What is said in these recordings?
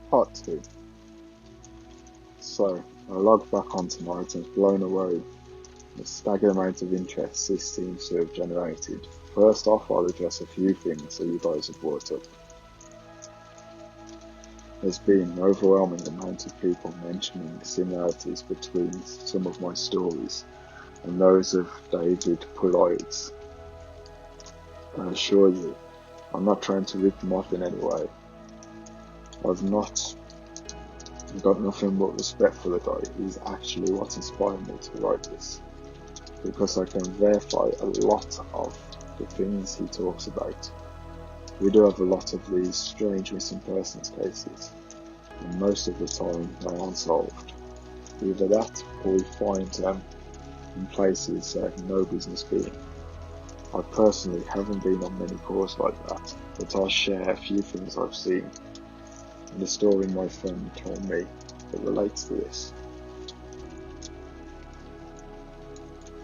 Part 2. So, I logged back on tonight and was blown away the staggering amount of interest this seems to have generated. First off, I'll address a few things that you guys have brought up. There's been an overwhelming amount of people mentioning similarities between some of my stories and those of David Polite's. I assure you, I'm not trying to rip them off in any way. I've got nothing but respect for the guy. He's actually what inspired me to write this, because I can verify a lot of the things he talks about. We do have a lot of these strange missing persons cases, and most of the time they aren't solved. Either that, or we find them in places they have no business being. I personally haven't been on many calls like that, but I'll share a few things I've seen, and the story my friend told me that relates to this.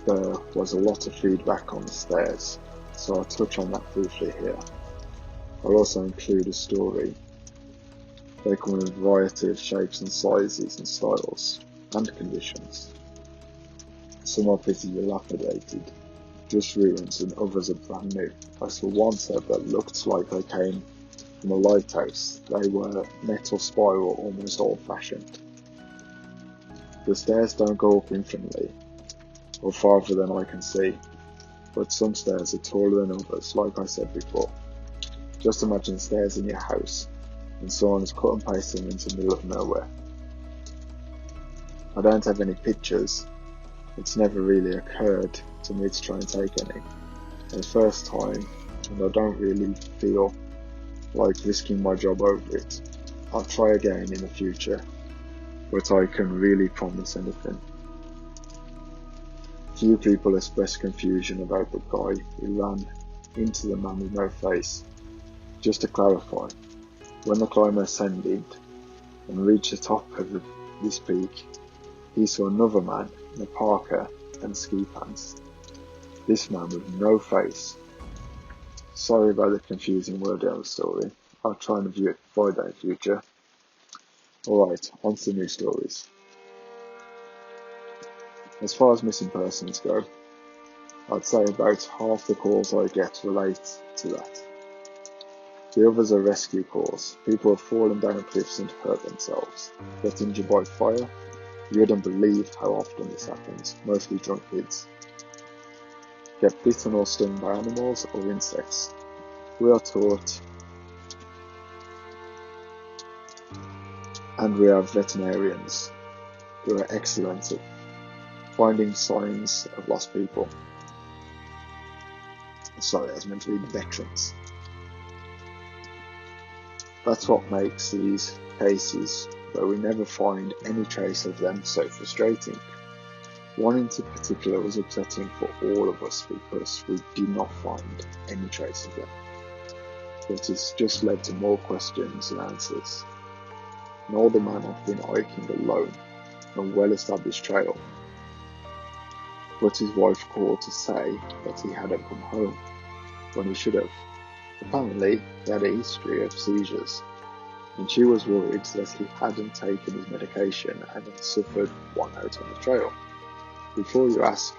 There was a lot of feedback on the stairs, so I'll touch on that briefly here. I'll also include a story. They come in a variety of shapes and sizes and styles, and conditions. Some are pretty dilapidated, just ruins, and others are brand new. I saw one set that looked like they came from a lighthouse. They were metal spiral, almost old-fashioned. The stairs don't go up infinitely, or farther than I can see, but some stairs are taller than others, like I said before. Just imagine stairs in your house, and someone has cut and pasted them into the middle of nowhere. I don't have any pictures. It's never really occurred to me to try and take any. For the first time, and I don't really feel like risking my job over it. I'll try again in the future, but I can really promise anything. Few people expressed confusion about the guy who ran into the man with no face. Just to clarify, when the climber ascended and reached the top of this peak, he saw another man in a parka and ski pants. This man with no face. Sorry about the confusing wording of the story. I'll try and review it Friday in future. Alright, on to the new stories. As far as missing persons go, I'd say about half the calls I get relate to that. The others are rescue calls. People have fallen down cliffs and hurt themselves, get injured by fire. You wouldn't believe how often this happens, mostly drunk kids. Get bitten or stung by animals or insects. We are taught, and we have veterinarians who are excellent at finding signs of lost people. Sorry, I was meant to be veterans. That's what makes these cases where we never find any trace of them so frustrating. One in particular was upsetting for all of us because we did not find any trace of them. But it's just led to more questions than answers. An older man had been hiking alone on a well-established trail, but his wife called to say that he hadn't come home when he should have. Apparently, he had a history of seizures, and she was worried that he hadn't taken his medication and had suffered one out on the trail. Before you ask,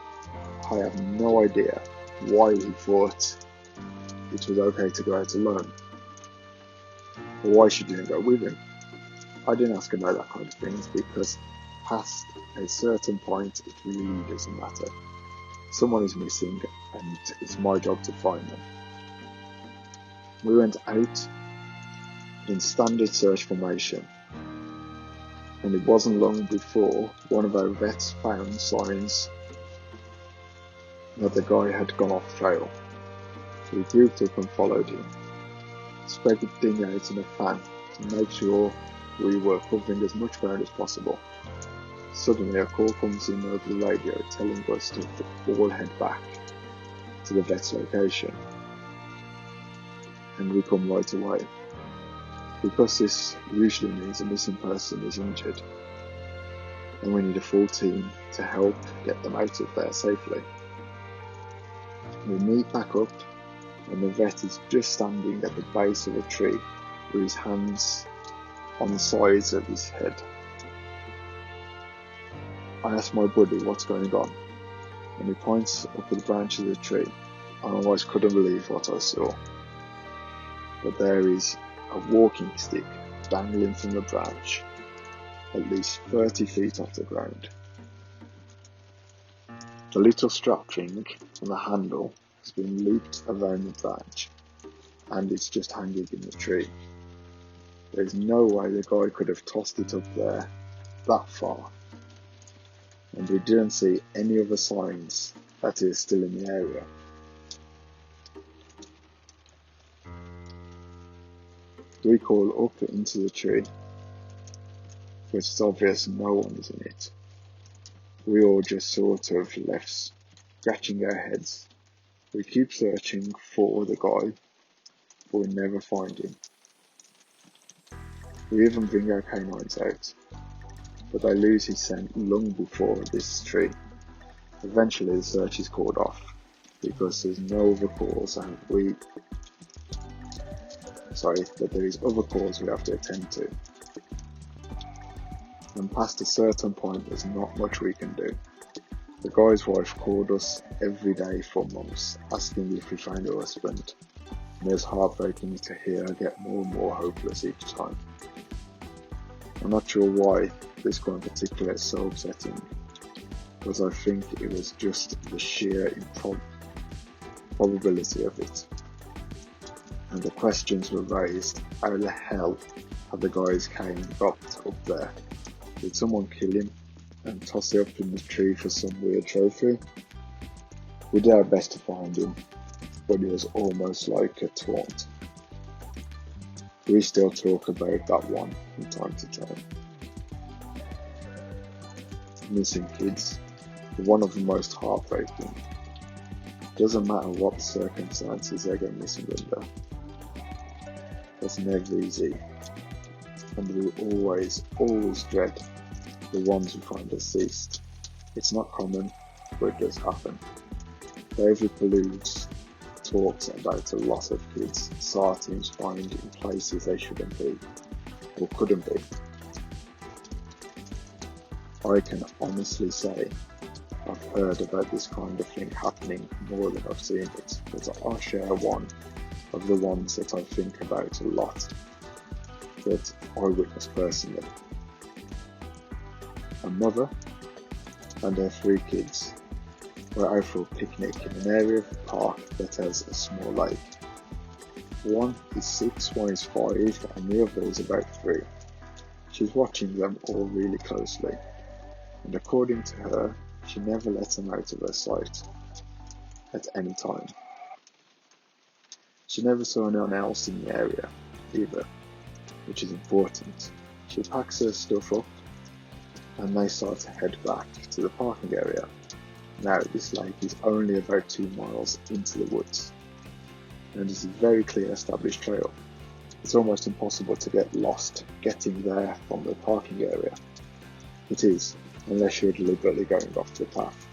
I have no idea why he thought it was okay to go out alone, or why she didn't go with him. I didn't ask about that kind of things because past a certain point it really doesn't matter. Someone is missing and it's my job to find them. We went out in standard search formation, and it wasn't long before one of our vets found signs that the guy had gone off trail. We grouped up and followed him, spreading out in a fan to make sure we were covering as much ground as possible. Suddenly a call comes in over the radio telling us to all head back to the vet's location, and we come right away. Because this usually means a missing person is injured, and we need a full team to help get them out of there safely. We meet back up, and the vet is just standing at the base of a tree with his hands on the sides of his head. I asked my buddy what's going on, and he points up at the branch of the tree. I almost couldn't believe what I saw. But there is a walking stick dangling from the branch, at least 30 feet off the ground. The little strap string from the handle has been looped around the branch, and it's just hanging in the tree. There's no way the guy could have tossed it up there that far, and we didn't see any other signs that he is still in the area. We call up into the tree, but it's obvious no one is in it. We all just sort of left scratching our heads. We keep searching for the guy, but we never find him. We even bring our canines out, but they lose his scent long before this tree. Eventually the search is called off, because there's no other calls and there is other calls we have to attend to. And past a certain point there's not much we can do. The guy's wife called us every day for months, asking if we found her husband, and it was heartbreaking to hear her get more and more hopeless each time. I'm not sure why this one in particular is so upsetting, because I think it was just the sheer improbability of it. And the questions were raised, how the hell have the guy's cane got up there? Did someone kill him and toss it up in the tree for some weird trophy? We did our best to find him, but it was almost like a taunt. We still talk about that one from time to time. Missing kids are one of the most heartbreaking. Doesn't matter what the circumstances they go missing under. It's never easy, and we always dread the ones we find deceased. It's not common, but it does happen. David Balloons talks about a lot of kids SAR teams find in places they shouldn't be, or couldn't be. I can honestly say I've heard about this kind of thing happening more than I've seen it, but I'll share one of the ones that I think about a lot, that I witnessed personally. A mother and her 3 kids were out for a picnic in an area of the park that has a small lake. One is 6, one is 5, and the other is about 3. She's watching them all really closely, and according to her, she never let them out of her sight at any time. She never saw anyone else in the area either, which is important. She packs her stuff up and they start to head back to the parking area. Now this lake is only about 2 miles into the woods, and it's a very clear established trail. It's almost impossible to get lost getting there from the parking area. It is, unless you're deliberately going off the path,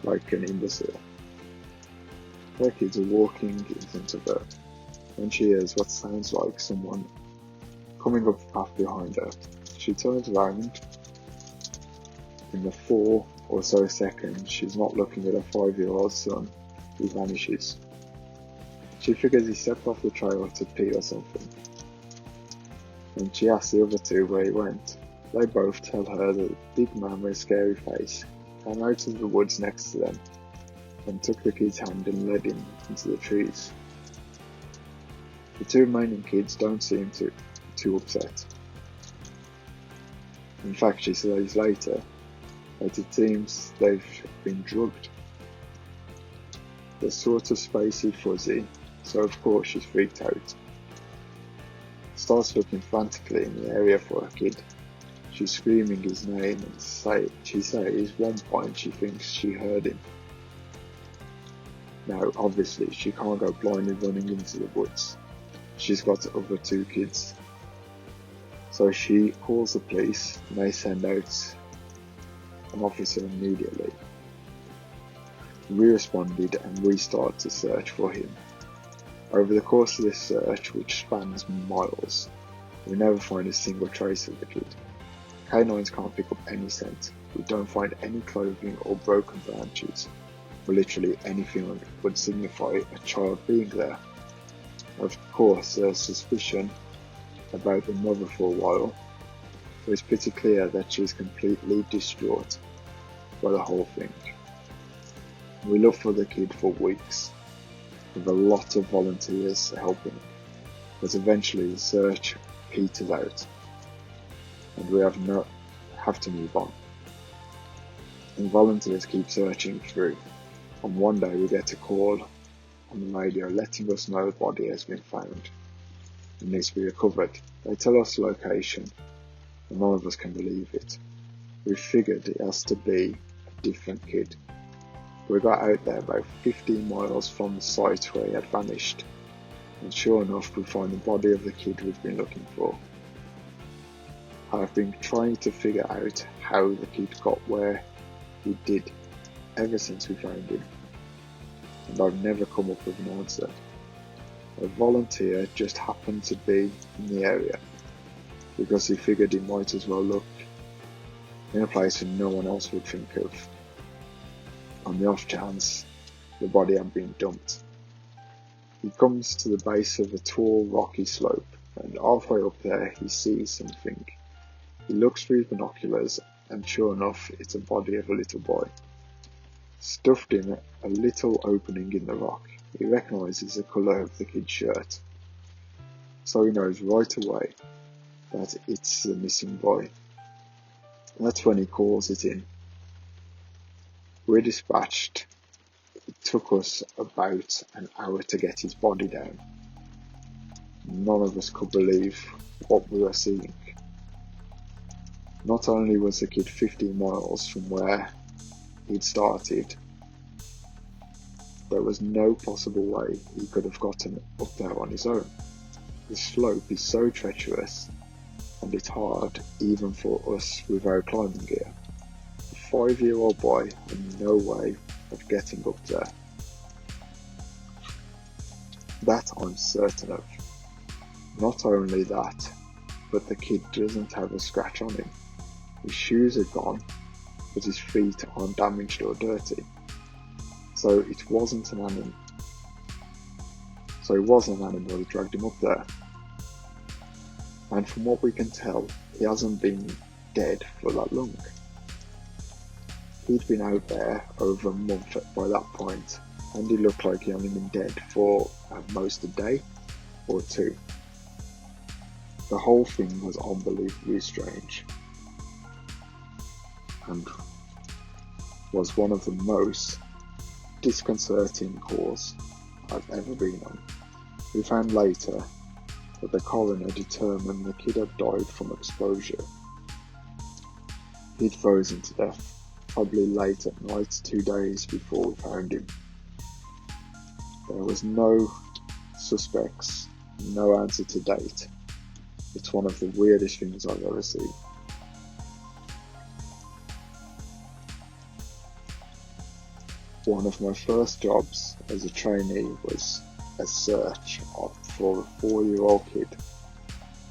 like an imbecile. Her kids are walking in front of her, when she hears what sounds like someone coming up the path behind her. She turns around. In the 4 or so seconds she's not looking at her 5-year-old son, he vanishes. She figures he stepped off the trail to pee or something. When she asks the other 2 where he went, they both tell her that the big man with a scary face came out of the woods next to them and took the kid's hand and led him into the trees. The 2 remaining kids don't seem too upset. In fact, she says later that it seems they've been drugged. They're sort of spacey fuzzy, so of course she's freaked out. Starts looking frantically in the area for her kid. She's screaming his name and she says one point she thinks she heard him. Now obviously she can't go blindly running into the woods. She's got the other 2 kids. So she calls the police and they send out an officer immediately. We responded and we started to search for him. Over the course of this search, which spans miles, We never find a single trace of the kid. Canines can't pick up any scent. We don't find any clothing or broken branches, or literally anything that would signify a child being there. Of course, there's suspicion about the mother for a while, but it's pretty clear that she's completely distraught by the whole thing. We looked for the kid for weeks, with a lot of volunteers helping, but eventually the search peters out, and we have to move on. And volunteers keep searching through, and one day we get a call on the radio letting us know the body has been found and needs to be recovered. They tell us the location, and none of us can believe it. We figured it has to be a different kid. We got out there about 15 miles from the site where he had vanished, and sure enough we find the body of the kid we've been looking for. I've been trying to figure out how the kid got where he did ever since we found him, and I've never come up with an answer. A volunteer just happened to be in the area because he figured he might as well look in a place that no one else would think of, on the off chance the body had been dumped. He comes to the base of a tall rocky slope, and halfway up there he sees something. He looks through his binoculars, and sure enough it's a body of a little boy, stuffed in a little opening in the rock. He recognises the colour of the kid's shirt, so he knows right away that it's the missing boy. That's when he calls it in. We're dispatched. It took us about an hour to get his body down. None of us could believe what we were seeing. Not only was the kid 15 miles from where he'd started, there was no possible way he could have gotten up there on his own. The slope is so treacherous, and it's hard even for us with our climbing gear. A 5-year-old boy had no way of getting up there. That I'm certain of. Not only that, but the kid doesn't have a scratch on him. His shoes are gone, but his feet aren't damaged or dirty. So it was an animal that dragged him up there. And from what we can tell, he hasn't been dead for that long. He'd been out there over a month by that point, and he looked like he hadn't been dead for at most a day or two. The whole thing was unbelievably strange, and was one of the most disconcerting calls I've ever been on. We found later that the coroner determined the kid had died from exposure. He'd frozen to death, probably late at night 2 days before we found him. There was no suspects, no answer to date. It's one of the weirdest things I've ever seen. One of my first jobs as a trainee was a search for a 4-year-old kid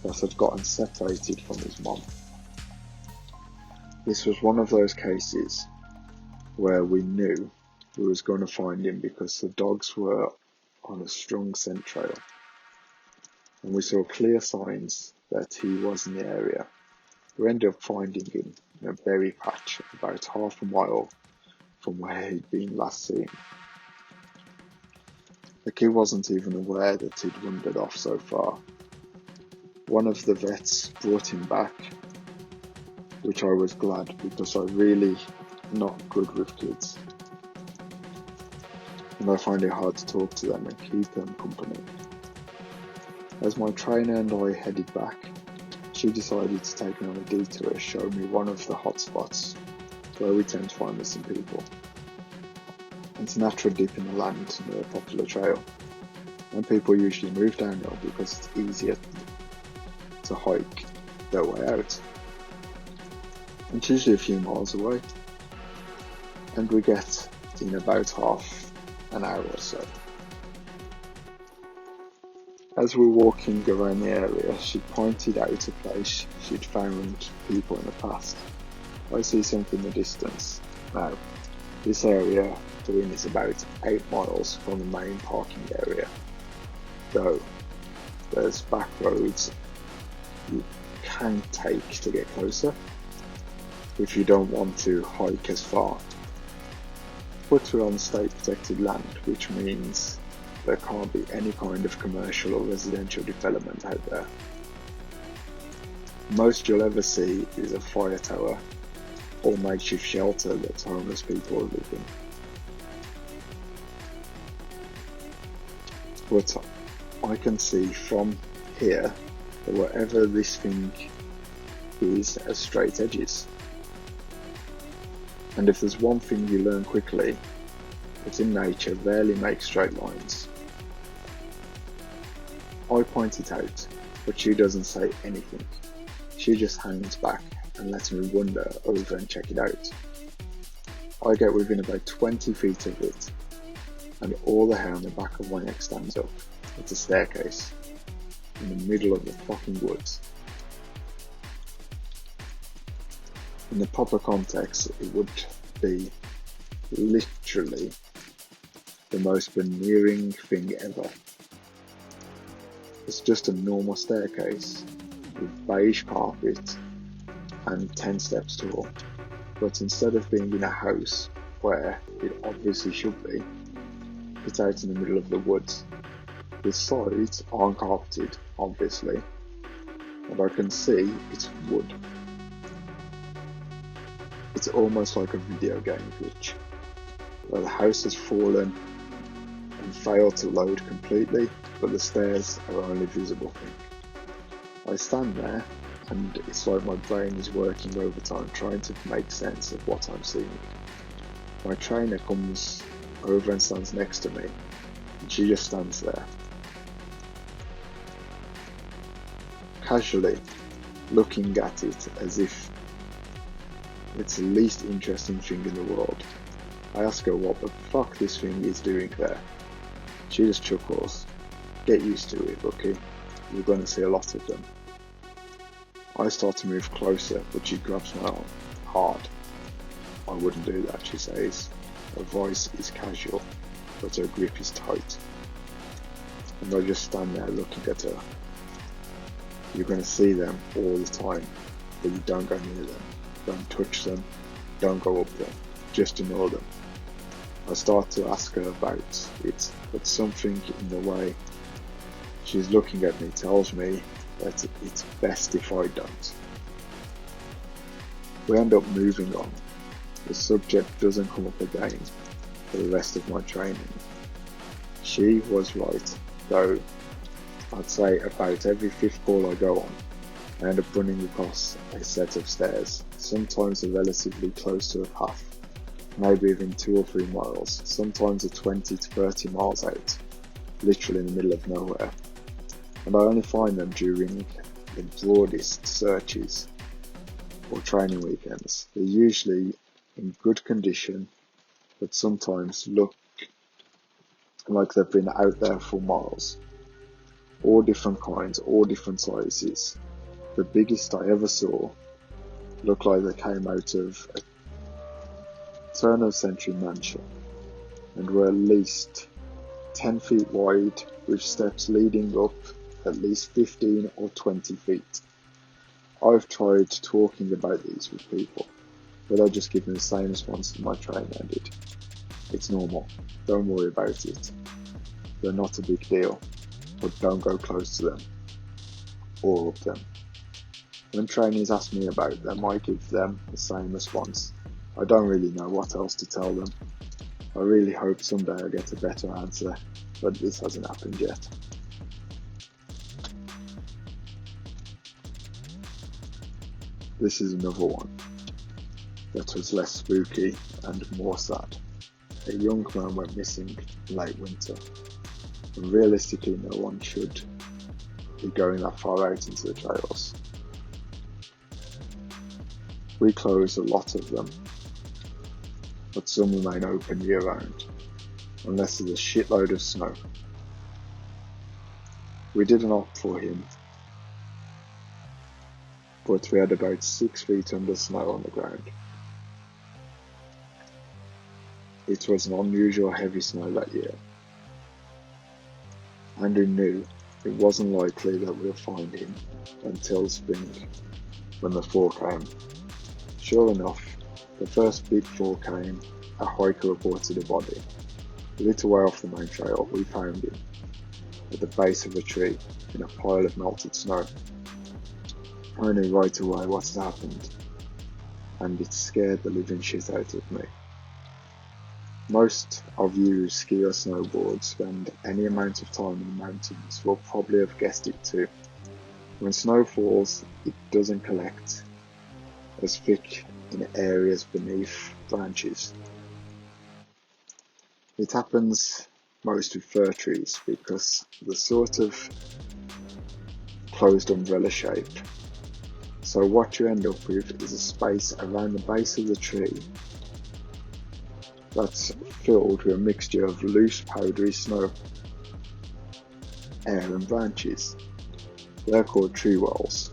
that had gotten separated from his mom. This was one of those cases where we knew we was going to find him because the dogs were on a strong scent trail, and we saw clear signs that he was in the area. We ended up finding him in a berry patch about half a mile from where he'd been last seen. The kid wasn't even aware that he'd wandered off so far. One of the vets brought him back, which I was glad because I'm really not good with kids, and I find it hard to talk to them and keep them company. As my trainer and I headed back, she decided to take me on a detour to show me one of the hot spots where we tend to find missing people. It's a natural dip in the land near a popular trail, and people usually move downhill because it's easier to hike their way out. It's usually a few miles away, and we get in about half an hour or so. As we're walking around the area, she pointed out a place she'd found people in the past. I see something in the distance. Now, this area is about 8 miles from the main parking area, though there's back roads you can take to get closer if you don't want to hike as far. But we're on state protected land, which means there can't be any kind of commercial or residential development out there. Most you'll ever see is a fire tower or makeshift shelter that homeless people live in. But I can see from here that wherever this thing is as straight edges. And if there's one thing you learn quickly, it's in nature rarely makes straight lines. I point it out, but she doesn't say anything. She just hangs back and lets me wander over and check it out. I get within about 20 feet of it, and all the hair on the back of my neck stands up. It's a staircase in the middle of the fucking woods. In the proper context, it would be literally the most veneering thing ever. It's just a normal staircase with beige carpet and 10 steps tall, but instead of being in a house where it obviously should be, it's out in the middle of the woods. The sides aren't carpeted, obviously, and I can see it's wood. It's almost like a video game glitch, where the house has fallen and failed to load completely, but the stairs are only visible thing. I stand there, and it's like my brain is working overtime trying to make sense of what I'm seeing. My trainer comes over and stands next to me, and she just stands there, casually looking at it as if it's the least interesting thing in the world. I ask her what the fuck this thing is doing there. She just chuckles. Get used to it, Rookie. You're going to see a lot of them. I start to move closer, but she grabs my arm hard. I wouldn't do that, she says. Her voice is casual, but her grip is tight. And I just stand there looking at her. You're going to see them all the time, but you don't go near them. Don't touch them. Don't go up them. Just ignore them. I start to ask her about it, but something in the way she's looking at me tells me that it's best if I don't. We end up moving on. The subject doesn't come up again for the rest of my training. She was right, though I'd say about every 5th call I go on, I end up running across a set of stairs. Sometimes they're relatively close to a path, maybe within 2 or 3 miles, sometimes they're 20 to 30 miles out, literally in the middle of nowhere. And I only find them during the broadest searches or training weekends. They're usually in good condition, but sometimes look like they've been out there for miles. All different kinds, all different sizes. The biggest I ever saw looked like they came out of a turn of century mansion and were at least 10 feet wide with steps leading up at least 15 or 20 feet. I've tried talking about these with people, but I just give me the same response that my trainer did. It's normal, don't worry about it. They're not a big deal, but don't go close to them or up them. When trainees ask me about them, I give them the same response. I don't really know what else to tell them. I really hope someday I get a better answer, but this hasn't happened yet. This is another one that was less spooky and more sad. A young man went missing late winter, and realistically no one should be going that far out into the trails. We close a lot of them, but some remain open year round, unless there's a shitload of snow. We didn't opt for him, but we had about 6 feet under snow on the ground. It was an unusual heavy snow that year, and we knew it wasn't likely that we'll find him until spring, when the thaw came. Sure enough, the first big thaw came. A hiker reported a body. A little way off the main trail, we found him at the base of a tree in a pile of melted snow. I knew right away what had happened, and it scared the living shit out of me. Most of you who ski or snowboard spend any amount of time in the mountains will probably have guessed it too. When snow falls, it doesn't collect as thick in areas beneath branches. It happens most with fir trees because the sort of closed umbrella shape. So what you end up with is a space around the base of the tree that's filled with a mixture of loose powdery snow, air and branches. They're called tree wells,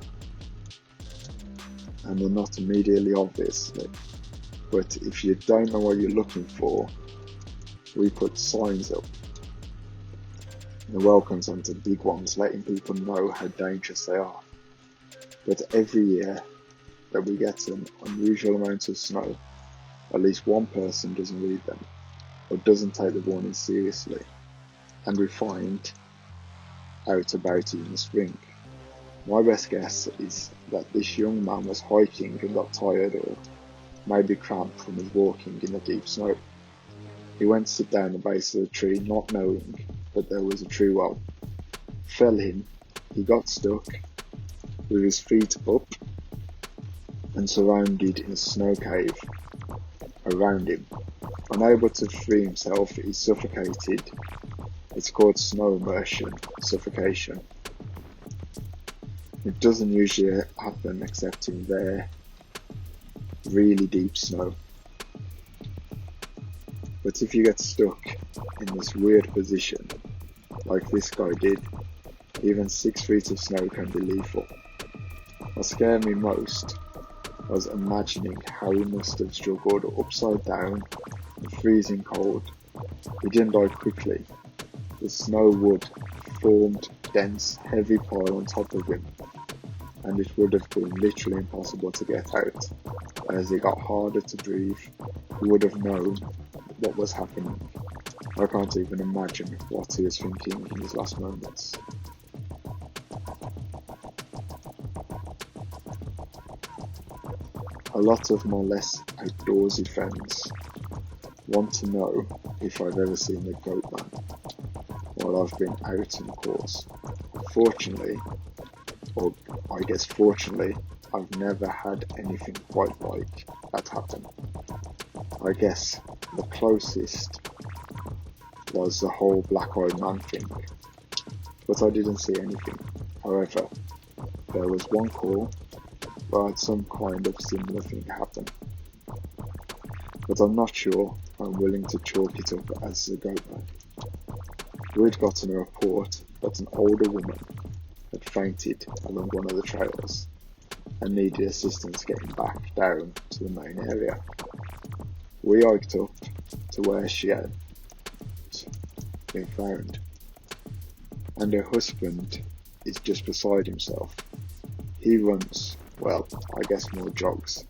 and they're not immediately obvious, but if you don't know what you're looking for, we put signs up. The welcome centre, big ones, letting people know how dangerous they are. But every year that we get an unusual amount of snow, at least one person doesn't read them or doesn't take the warning seriously, and we find out about it in the spring. My best guess is that this young man was hiking and got tired or maybe cramped from his walking in the deep snow. He went to sit down at the base of the tree not knowing that there was a tree well. Fell in, he got stuck with his feet up and surrounded in a snow cave around him. Unable to free himself, he suffocated. It's called snow immersion, suffocation. It doesn't usually happen except in rare, really deep snow. But if you get stuck in this weird position, like this guy did, even 6 feet of snow can be lethal. What scared me most was imagining how he must have struggled upside down in freezing cold. He didn't die quickly. The snow would formed dense, heavy pile on top of him, and it would have been literally impossible to get out. As it got harder to breathe, he would have known what was happening. I can't even imagine what he was thinking in his last moments. A lot of my less outdoorsy friends want to know if I've ever seen the goat man while I've been out on the course. Fortunately, I've never had anything quite like that happen. I guess the closest was the whole black-eyed man thing, but I didn't see anything. However, there was one call where I had some kind of similar thing happen, but I'm not sure I'm willing to chalk it up as the goat man. We'd gotten a report that an older woman had fainted along one of the trails and needed assistance getting back down to the main area. We hiked up to where she had been found, and her husband is just beside himself. He runs, well, I guess more jogs,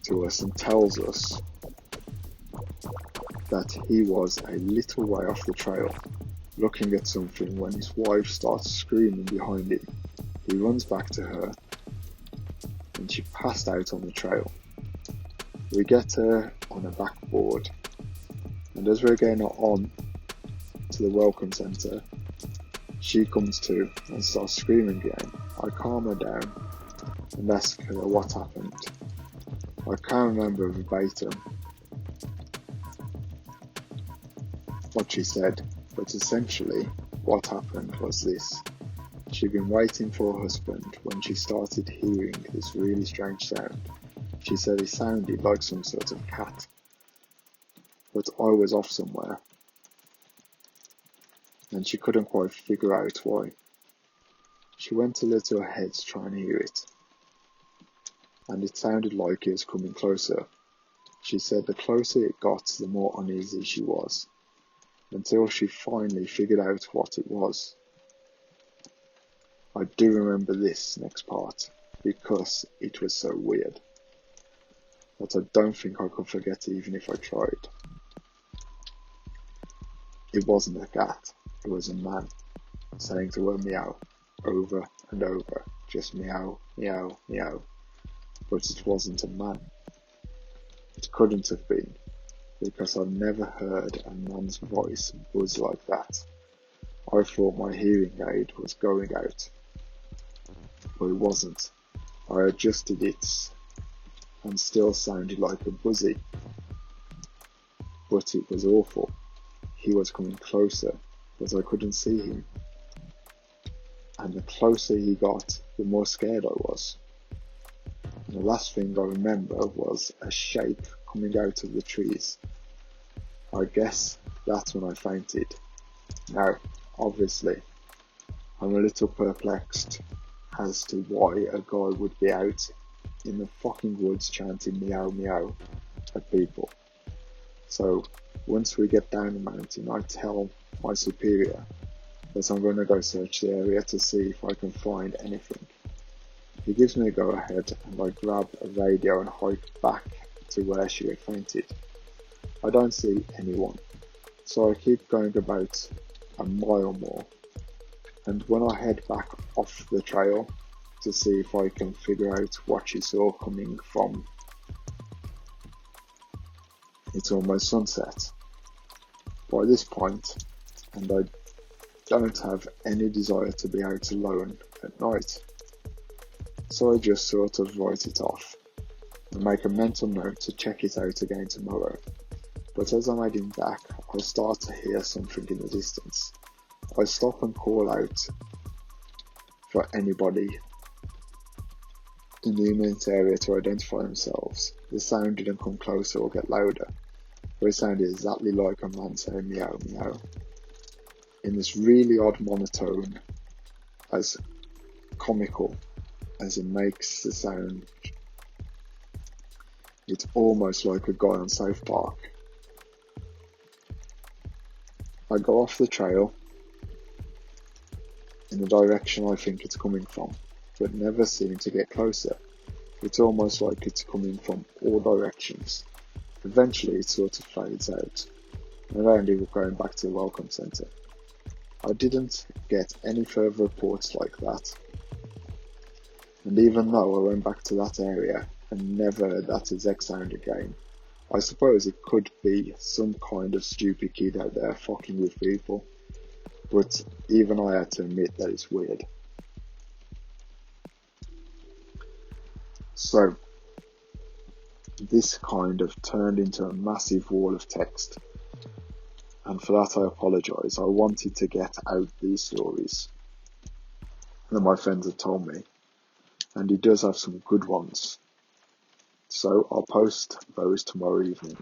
to us and tells us that he was a little way off the trail, looking at something when his wife starts screaming behind him. He runs back to her, and she passed out on the trail. We get her on a backboard, and as we're getting her on to the welcome centre, she comes to and starts screaming again. I calm her down and ask her what happened. I can't remember verbatim what she said, but essentially what happened was this. She'd been waiting for her husband when she started hearing this really strange sound. She said it sounded like some sort of cat, but I was off somewhere, and she couldn't quite figure out why. She went a little ahead to try and hear it, and it sounded like it was coming closer. She said the closer it got, the more uneasy she was, until she finally figured out what it was. I do remember this next part, because it was so weird, that I don't think I could forget it even if I tried. It wasn't a cat, it was a man, saying the word meow, over and over, just meow, meow, meow, but it wasn't a man. It couldn't have been, because I've never heard a man's voice buzz like that. I thought my hearing aid was going out, but it wasn't. I adjusted it and still sounded like a buzzy, but it was awful. He was coming closer, but I couldn't see him, and the closer he got, the more scared I was. And the last thing I remember was a shape coming out of the trees. I guess that's when I fainted. Now, obviously, I'm a little perplexed as to why a guy would be out in the fucking woods chanting meow meow at people. So, once we get down the mountain, I tell my superior that I'm going to go search the area to see if I can find anything. He gives me a go ahead, and I grab a radio and hike back to where she had fainted. I don't see anyone, so I keep going about a mile more, and when I head back off the trail to see if I can figure out what she saw coming from, it's almost sunset by this point, and I don't have any desire to be out alone at night. So I just sort of write it off and make a mental note to check it out again tomorrow. But as I'm heading back, I start to hear something in the distance. I stop and call out for anybody in the immediate area to identify themselves. The sound didn't come closer or get louder, but it sounded exactly like a man saying meow meow, in this really odd monotone, as comical as it makes the sound. It's almost like a guy on South Park. I go off the trail in the direction I think it's coming from, but never seem to get closer. It's almost like it's coming from all directions. Eventually it sort of fades out, and I ended up going back to the welcome centre. I didn't get any further reports like that, and even though I went back to that area and never heard that exact sound again, I suppose it could be some kind of stupid kid out there fucking with people, but even I had to admit that it's weird. So, this kind of turned into a massive wall of text, and for that I apologise. I wanted to get out these stories that my friends had told me, and he does have some good ones, so I'll post those tomorrow evening.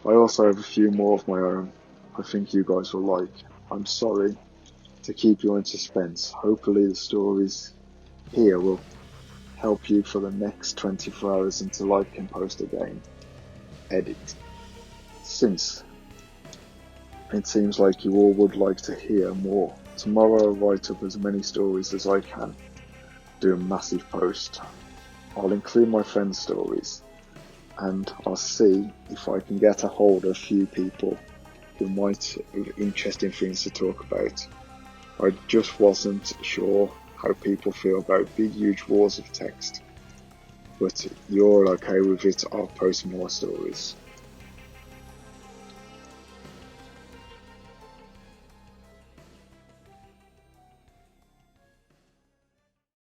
I also have a few more of my own I think you guys will like. I'm sorry to keep you in suspense. Hopefully the stories here will help you for the next 24 hours until I can post again. Edit. Since it seems like you all would like to hear more, tomorrow I'll write up as many stories as I can. Do a massive post. I'll include my friends' stories, and I'll see if I can get a hold of a few people who might have interesting things to talk about. I just wasn't sure how people feel about big huge walls of text, but you're all okay with it. I'll post more stories.